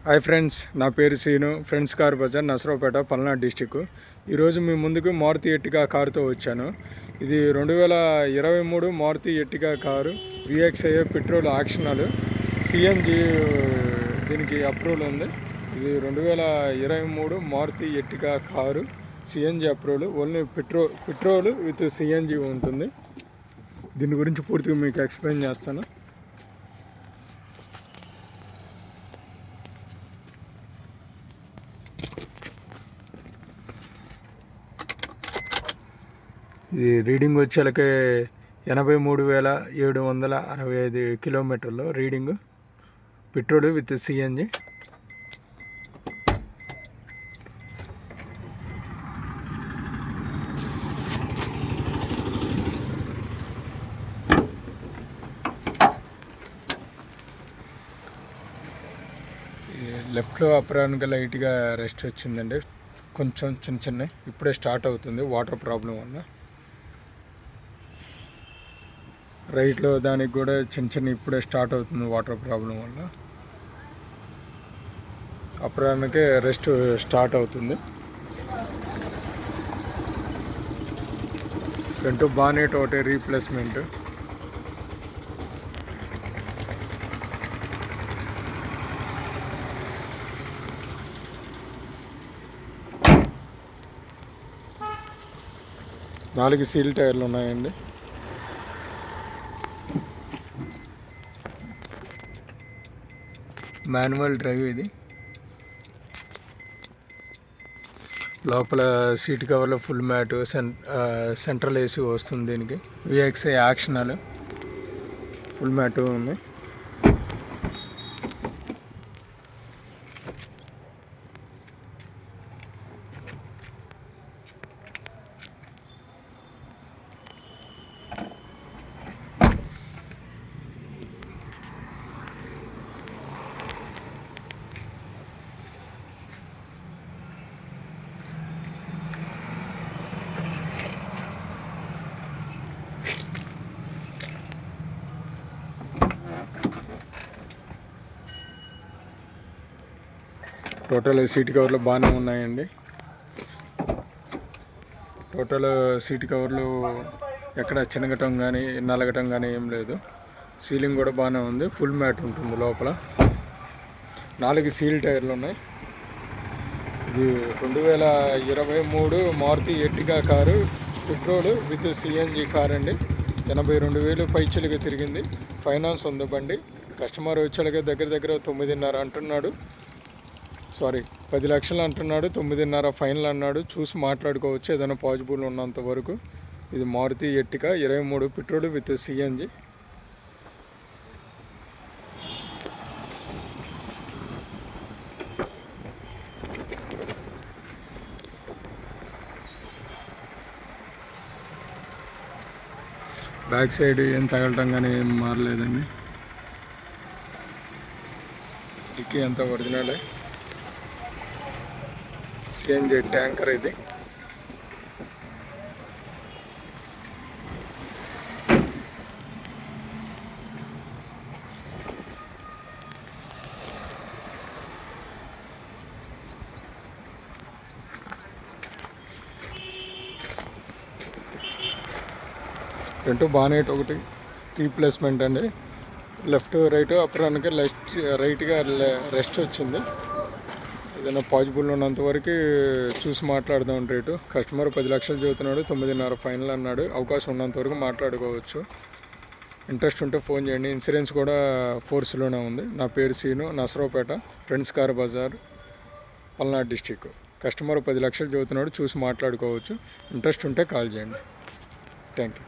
Hi friends, నా పేరు Seenu. Friends car bazaar, Narasaraopet, Palnadu district. ఈరోజు మీ ముందుకు మారుతి ఎర్టిగా కారుతో వచ్చాను. ఇది 2023 Maruti Ertiga car. VXI petrol optional, CNG దీనికి అప్రూవల్ ఉంది. ఇది 2023 Maruti Ertiga car, CNG approval. Only petrol with CNG ఉంటుంది. దీని గురించి పూర్తిగా మీకు ఎక్స్ప్లెయిన్ చేస్తాను. ఇది రీడింగ్ వచ్చేలకే 83,765 కిలోమీటర్లు రీడింగ్. Petrol with CNG. లెఫ్ట్లో అప్పరానికి లైట్గా రెస్ట్ వచ్చిందండి, కొంచెం చిన్న ఇప్పుడే స్టార్ట్ అవుతుంది వాటర్ ప్రాబ్లం వల్ల. రైట్లో దానికి కూడా చిన్న ఇప్పుడే స్టార్ట్ అవుతుంది వాటర్ ప్రాబ్లం వల్ల. అప్పరానికే రెస్ట్ స్టార్ట్ అవుతుంది. ఫ్రంట్ బానెట్ ఒకటి రీప్లేస్మెంట్. నాలుగు సీల్ టైర్లు ఉన్నాయండి. మాన్యువల్ డ్రైవ్ ఇది. లోపల సీట్ కవర్లో ఫుల్ మ్యాట్, సెంట్రల్ ఏసీ వస్తుంది. దీనికి VXI ఆప్షనల్ ఫుల్ మ్యాట్ ఉంది. టోటల్ సీట్ కవర్లు బాగానే ఉన్నాయండి. టోటల్ సీట్ కవర్లు ఎక్కడ చినగటం కానీ నలగటం కానీ ఏం లేదు. సీలింగ్ కూడా బాగానే ఉంది. ఫుల్ మ్యాట్ ఉంటుంది లోపల. 4 సీల్ టైర్లు ఉన్నాయి. ఇది 2023 Maruti Ertiga car, petrol with CNG car అండి. 82,000 పైచలుగా తిరిగింది. ఫైనాన్స్ ఉంది బండి. కస్టమర్ వచ్చేలాగా దగ్గర 9.5 అంటున్నాడు. 10 లక్షలు అంటున్నాడు. 9.5 ఫైనల్ అన్నాడు. చూసి మాట్లాడుకోవచ్చు ఏదైనా పాజిబుల్ ఉన్నంత వరకు. ఇది Maruti Ertiga 23 petrol with CNG. Back side ఏం తగలటం కానీ ఏం మారలేదండి. డిక్కీ అంతా ఒరిజినలే. సిఎన్జి ట్యాంకర్ ఇది. ఫ్రంట్ బానెట్ ఒకటి రీప్లేస్మెంట్ అండి. లెఫ్ట్ రైట్ అప్పరానికి రైట్గా రెస్ట్ వచ్చింది. ఏదైనా పాజిబుల్ ఉన్నంత వరకు చూసి మాట్లాడదాం రేటు. కస్టమర్ 10 లక్షలు చదువుతున్నాడు. 9.5 ఫైనల్ అన్నాడు. అవకాశం ఉన్నంత వరకు మాట్లాడుకోవచ్చు. ఇంట్రెస్ట్ ఉంటే ఫోన్ చేయండి. ఇన్సూరెన్స్ కూడా ఫోర్స్లోనే ఉంది. నా పేరు Seenu, Narasaraopet, friends car bazaar, Palnadu district. Customer 10 లక్షలు చదువుతున్నాడు. చూసి మాట్లాడుకోవచ్చు. ఇంట్రెస్ట్ ఉంటే కాల్ చేయండి. Thank you.